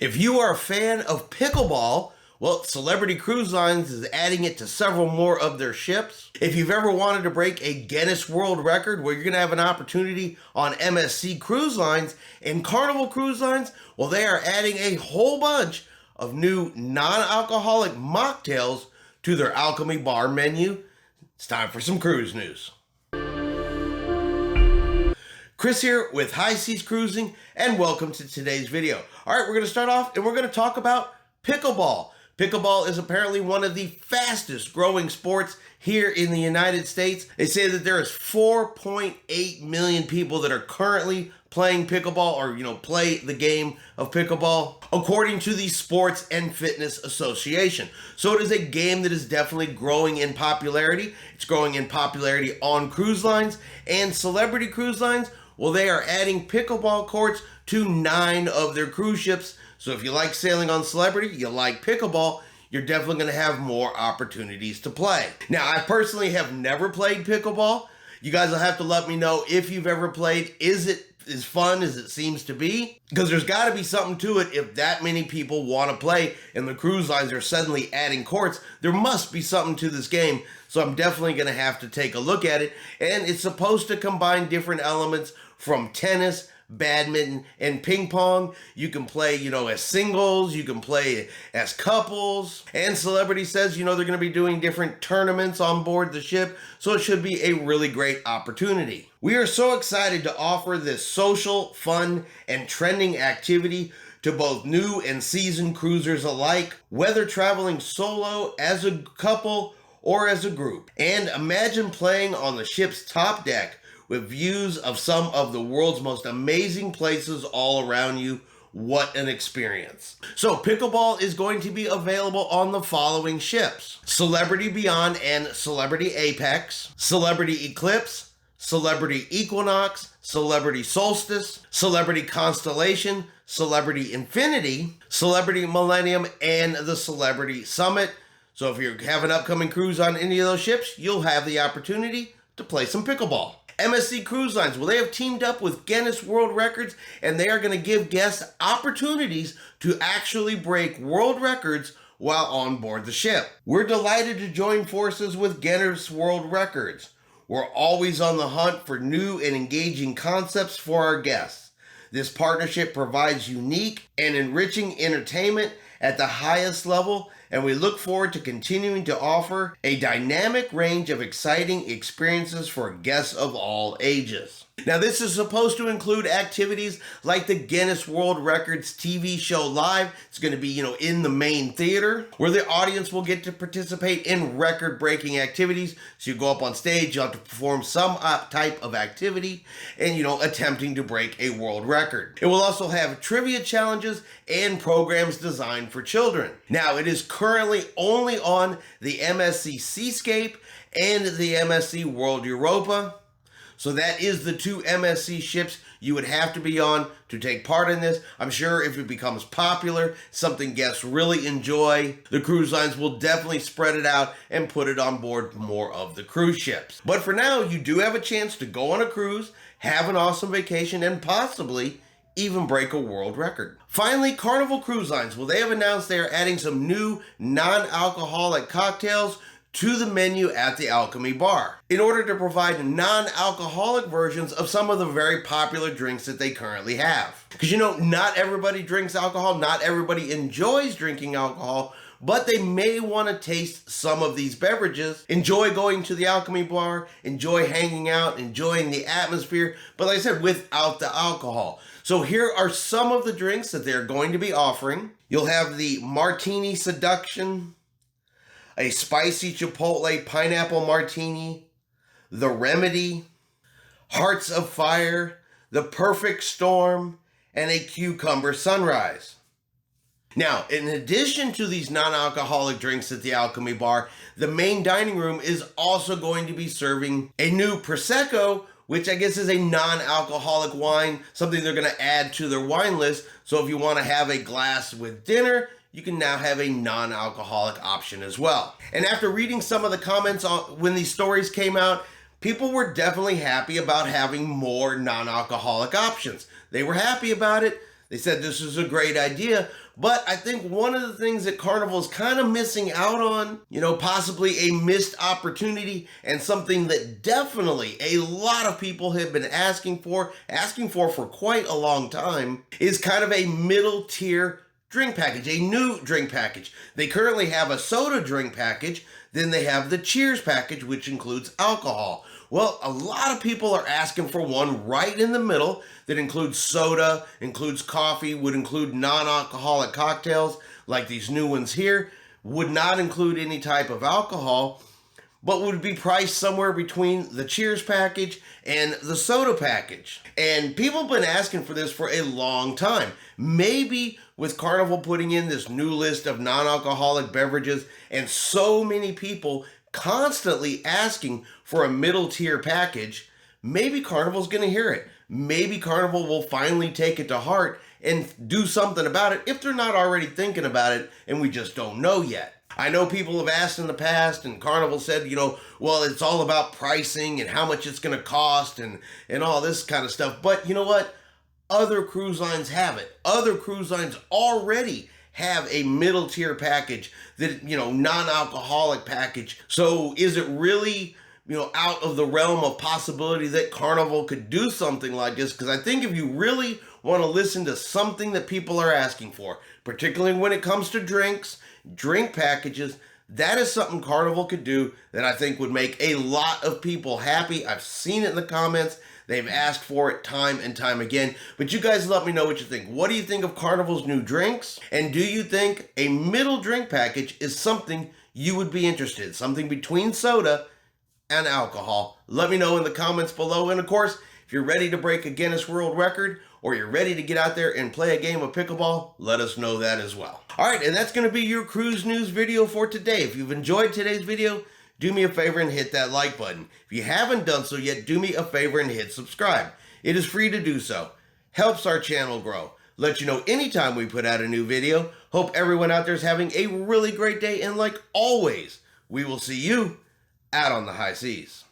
If you are a fan of pickleball, well, Celebrity Cruise Lines is adding it to several more of their ships. If you've ever wanted to break a Guinness World Record where you're going to have an opportunity on MSC Cruise Lines and Carnival Cruise Lines, well, they are adding a whole bunch of new non-alcoholic mocktails to their Alchemy Bar menu. It's time for some cruise news. Chris here with High Seas Cruising, and welcome to today's video. All right, we're going to start off and we're going to talk about pickleball. Pickleball is apparently one of the fastest growing sports here in the United States. They say that there is 4.8 million people that are currently playing pickleball or, play the game of pickleball, according to the Sports and Fitness Association. So it is a game that is definitely growing in popularity. It's growing in popularity on cruise lines and Celebrity Cruise Lines. Well, they are adding pickleball courts to 9 of their cruise ships. So if you like sailing on Celebrity, you like pickleball, you're definitely going to have more opportunities to play. Now, I personally have never played pickleball. You guys will have to let me know if you've ever played. Is it as fun as it seems to be? Because there's got to be something to it if that many people want to play and the cruise lines are suddenly adding courts. There must be something to this game. So I'm definitely going to have to take a look at it. And it's supposed to combine different elements from tennis, badminton, and ping pong. You can play, as singles, you can play as couples, and Celebrity says, they're going to be doing different tournaments on board the ship, so it should be a really great opportunity. We are so excited to offer this social, fun, and trending activity to both new and seasoned cruisers alike, whether traveling solo, as a couple, or as a group. And imagine playing on the ship's top deck with views of some of the world's most amazing places all around you. What an experience. So pickleball is going to be available on the following ships: Celebrity Beyond and Celebrity Apex, Celebrity Eclipse, Celebrity Equinox, Celebrity Solstice, Celebrity Constellation, Celebrity Infinity, Celebrity Millennium, and the Celebrity Summit. So if you have an upcoming cruise on any of those ships, you'll have the opportunity to play some pickleball. MSC Cruise Lines, well, they have teamed up with Guinness World Records, and they are going to give guests opportunities to actually break world records while on board the ship. We're delighted to join forces with Guinness World Records. We're always on the hunt for new and engaging concepts for our guests. This partnership provides unique and enriching entertainment at the highest level, and we look forward to continuing to offer a dynamic range of exciting experiences for guests of all ages. Now, this is supposed to include activities like the Guinness World Records TV show live. It's going to be, in the main theater, where the audience will get to participate in record-breaking activities. So you go up on stage, you have to perform some type of activity and, attempting to break a world record. It will also have trivia challenges and programs designed for children. Now, it is currently only on the MSC Seascape and the MSC World Europa. So that is the 2 MSC ships you would have to be on to take part in this. I'm sure if it becomes popular, something guests really enjoy, the cruise lines will definitely spread it out and put it on board more of the cruise ships. But for now, you do have a chance to go on a cruise, have an awesome vacation, and possibly even break a world record. Finally, Carnival Cruise Lines. Well, they have announced they are adding some new non-alcoholic cocktails to the menu at the Alchemy Bar in order to provide non-alcoholic versions of some of the very popular drinks that they currently have. Because not everybody drinks alcohol, not everybody enjoys drinking alcohol, but they may want to taste some of these beverages, enjoy going to the Alchemy Bar, enjoy hanging out, enjoying the atmosphere, but like I said, without the alcohol. So here are some of the drinks that they're going to be offering. You'll have the Martini Seduction, a spicy chipotle pineapple martini, the Remedy, Hearts of Fire, the Perfect Storm, and a cucumber sunrise. Now, in addition to these non-alcoholic drinks at the Alchemy Bar, the main dining room is also going to be serving a new Prosecco, which I guess is a non-alcoholic wine, something they're going to add to their wine list. So if you want to have a glass with dinner, you can now have a non-alcoholic option as well. And after reading some of the comments when these stories came out, people were definitely happy about having more non-alcoholic options. They were happy about it. They said this is a great idea, but I think one of the things that Carnival is kind of missing out on, possibly a missed opportunity, and something that definitely a lot of people have been asking for quite a long time, is kind of a middle tier drink package, a new drink package. They currently have a soda drink package, then they have the Cheers package, which includes alcohol. Well, a lot of people are asking for one right in the middle that includes soda, includes coffee, would include non-alcoholic cocktails like these new ones here, would not include any type of alcohol, but would be priced somewhere between the Cheers package and the soda package. And people have been asking for this for a long time. Maybe with Carnival putting in this new list of non-alcoholic beverages and so many people constantly asking for a middle tier package, maybe Carnival's going to hear it. Maybe Carnival will finally take it to heart and do something about it if they're not already thinking about it and we just don't know yet. I know people have asked in the past, and Carnival said, well, it's all about pricing and how much it's going to cost and all this kind of stuff. But you know what? Other cruise lines have it. Other cruise lines already have a middle tier package that, non-alcoholic package. So is it really, out of the realm of possibility that Carnival could do something like this? Because I think if you really want to listen to something that people are asking for, particularly when it comes to drink packages, that is something Carnival could do that I think would make a lot of people happy. I've seen it in the comments. They've asked for it time and time again. But you guys let me know what you think. What do you think of Carnival's new drinks? And do you think a middle drink package is something you would be interested in? Something between soda and alcohol? Let me know in the comments below. And of course, if you're ready to break a Guinness World Record, or you're ready to get out there and play a game of pickleball, let us know that as well. All right, and that's going to be your cruise news video for today. If you've enjoyed today's video, do me a favor and hit that like button. If you haven't done so yet, do me a favor and hit subscribe. It is free to do so. Helps our channel grow. Let you know anytime we put out a new video. Hope everyone out there is having a really great day, and like always, we will see you out on the high seas.